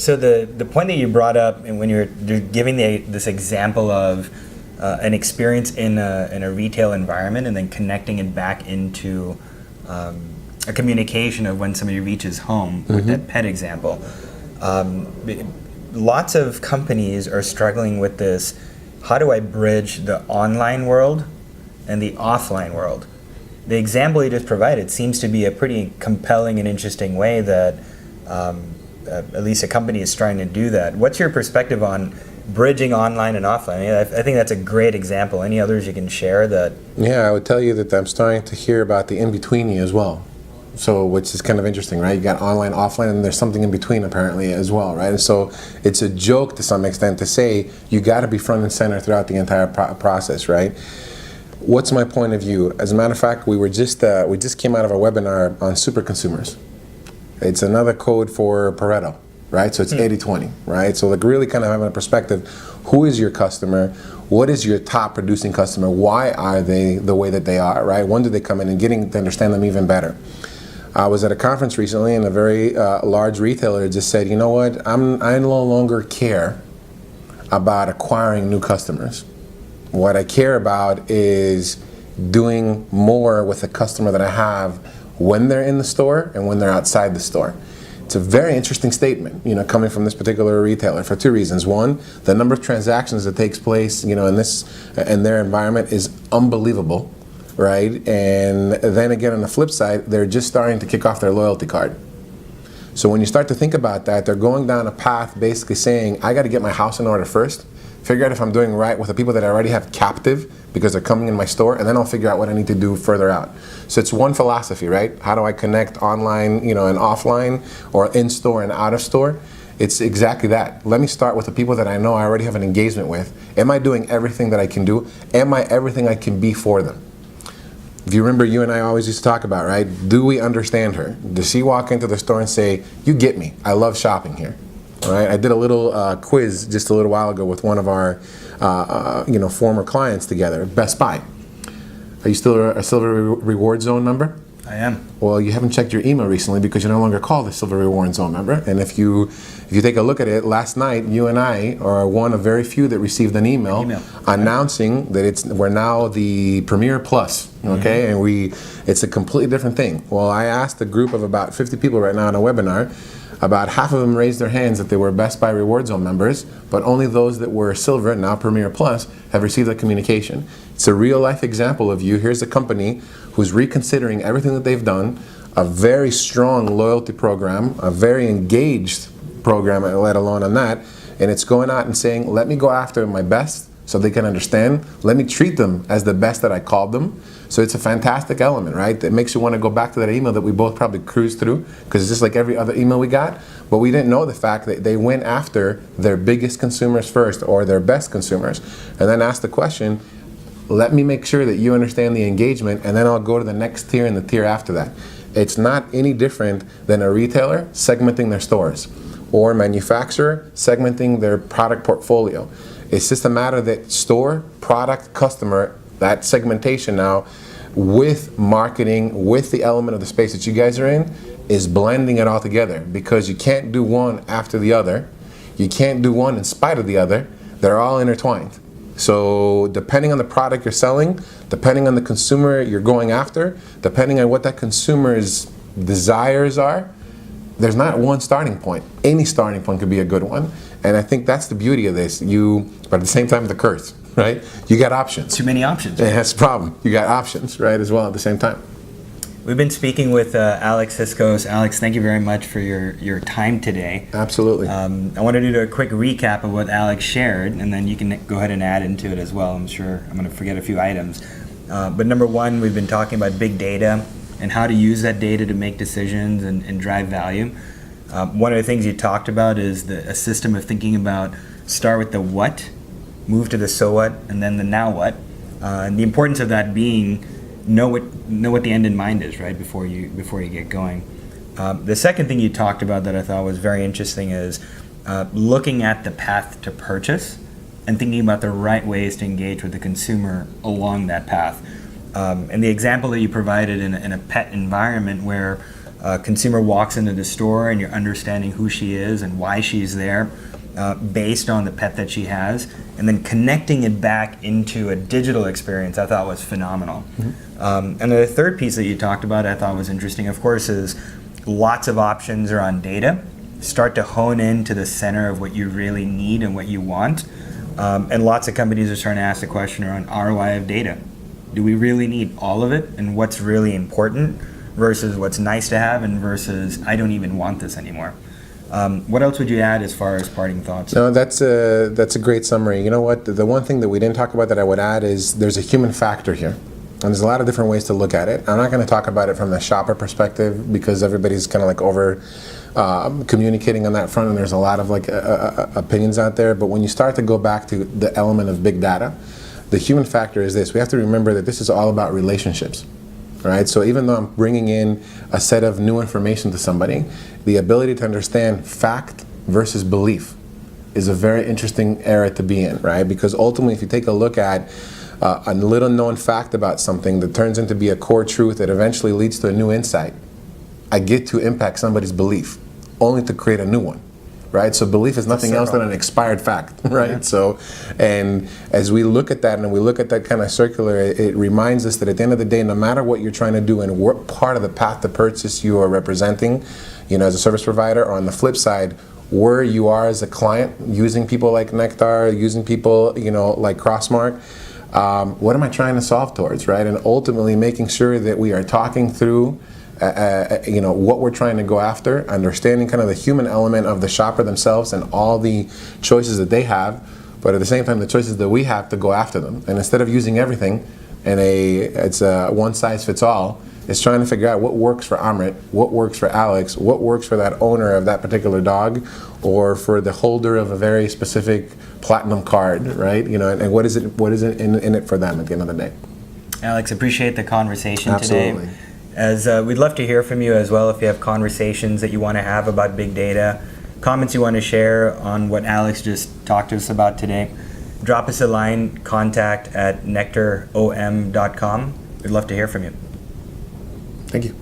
So the point that you brought up, and when you're giving this example of an experience in a retail environment, and then connecting it back into a communication of when somebody reaches home, with that pet example, lots of companies are struggling with this. How do I bridge the online world and the offline world? The example you just provided seems to be a pretty compelling and interesting way that at least a company is trying to do that. What's your perspective on bridging online and offline? I think that's a great example. Any others you can share that? Yeah, I would tell you that I'm starting to hear about the in-betweeny as well. So, which is kind of interesting, right? You got online, offline, and there's something in between apparently as well, right? And so it's a joke to some extent to say you got to be front and center throughout the entire process, right? What's my point of view? As a matter of fact, we just came out of a webinar on super consumers. It's another code for Pareto, right? So it's 80-20, right? So like really kind of having a perspective, who is your customer? What is your top producing customer? Why are they the way that they are, right? When do they come in, and getting to understand them even better. I was at a conference recently, and a very large retailer just said, you know what, I no longer care about acquiring new customers. What I care about is doing more with the customer that I have when they're in the store and when they're outside the store. It's a very interesting statement, coming from this particular retailer for two reasons. One, the number of transactions that takes place, in their environment is unbelievable, right? And then again, on the flip side, they're just starting to kick off their loyalty card. So when you start to think about that, they're going down a path basically saying, I got to get my house in order first, figure out if I'm doing right with the people that I already have captive because they're coming in my store, and then I'll figure out what I need to do further out. So it's one philosophy, right? How do I connect online, and offline, or in-store and out-of-store? It's exactly that. Let me start with the people that I know I already have an engagement with. Am I doing everything that I can do? Am I everything I can be for them? If you remember, you and I always used to talk about, right? Do we understand her? Does she walk into the store and say, you get me, I love shopping here? All right, I did a little quiz just a little while ago with one of our former clients together, Best Buy. Are you still a Silver Reward Zone member? I am. Well, you haven't checked your email recently because you're no longer called a Silver Reward Zone member. And if you take a look at it, last night you and I are one of very few that received an email. Announcing that we're now the Premier Plus, okay? And it's a completely different thing. Well, I asked a group of about 50 people right now in a webinar. About half of them raised their hands that they were Best Buy Reward Zone members, but only those that were Silver, now Premier Plus, have received the communication. It's a real life example of you. Here's a company who's reconsidering everything that they've done, a very strong loyalty program, a very engaged program, let alone on that, and it's going out and saying, let me go after my best so they can understand. Let me treat them as the best that I called them. So it's a fantastic element, right? That makes you want to go back to that email that we both probably cruised through, because it's just like every other email we got. But we didn't know the fact that they went after their biggest consumers first, or their best consumers, and then asked the question, let me make sure that you understand the engagement, and then I'll go to the next tier and the tier after that. It's not any different than a retailer segmenting their stores, or manufacturer segmenting their product portfolio. It's just a matter that store, product, customer, that segmentation now with marketing, with the element of the space that you guys are in, is blending it all together, because you can't do one after the other. You can't do one in spite of the other. They're all intertwined. So depending on the product you're selling, depending on the consumer you're going after, depending on what that consumer's desires are, there's not one starting point. Any starting point could be a good one. And I think that's the beauty of this. But at the same time, the curse, right? You got options. Too many options. And that's the problem. You got options, right, as well at the same time. We've been speaking with Alex Siskos. Alex, thank you very much for your time today. Absolutely. I wanted to do a quick recap of what Alex shared, and then you can go ahead and add into it as well. I'm sure I'm going to forget a few items. But number one, we've been talking about big data and how to use that data to make decisions and drive value. One of the things you talked about is a system of thinking about start with the what, move to the so what, and then the now what. And the importance of that being know what the end in mind is, right, before you get going. The second thing you talked about that I thought was very interesting is looking at the path to purchase and thinking about the right ways to engage with the consumer along that path. And the example that you provided in a pet environment where consumer walks into the store and you're understanding who she is and why she's there based on the pet that she has, and then connecting it back into a digital experience, I thought was phenomenal. And the third piece that you talked about I thought was interesting, of course, is lots of options around data. Start to hone in to the center of what you really need and what you want. And lots of companies are starting to ask the question around ROI of data. Do we really need all of it, and what's really important versus what's nice to have and versus I don't even want this anymore? What else would you add as far as parting thoughts? No, that's a great summary. You know what? The one thing that we didn't talk about that I would add is there's a human factor here. And there's a lot of different ways to look at it. I'm not going to talk about it from the shopper perspective because everybody's kind of like over communicating on that front, and there's a lot of like opinions out there. But when you start to go back to the element of big data, the human factor is this. We have to remember that this is all about relationships. Right? So even though I'm bringing in a set of new information to somebody, the ability to understand fact versus belief is a very interesting area to be in, right? Because ultimately, if you take a look at a little known fact about something that turns into be a core truth that eventually leads to a new insight, I get to impact somebody's belief only to create a new one. Right, so belief is nothing else than an expired fact, right? Yeah. So, and as we look at that and we look at that kind of circular, it reminds us that at the end of the day, no matter what you're trying to do and what part of the path to purchase you are representing, you know, as a service provider, or on the flip side, where you are as a client, using people like Nectar, using people, you know, like CROSSMARK, what am I trying to solve towards, right? And ultimately making sure that we are talking through you know, what we're trying to go after, understanding kind of the human element of the shopper themselves and all the choices that they have, but at the same time the choices that we have to go after them. And instead of using everything in it's a one size fits all, it's trying to figure out what works for Amrit, what works for Alex, what works for that owner of that particular dog, or for the holder of a very specific platinum card, right? You know, and what is it in it for them at the end of the day. Alex, appreciate the conversation Absolutely. Today. As we'd love to hear from you as well if you have conversations that you want to have about big data, comments you want to share on what Alex just talked to us about today. Drop us a line, contact@nectarom.com. We'd love to hear from you. Thank you.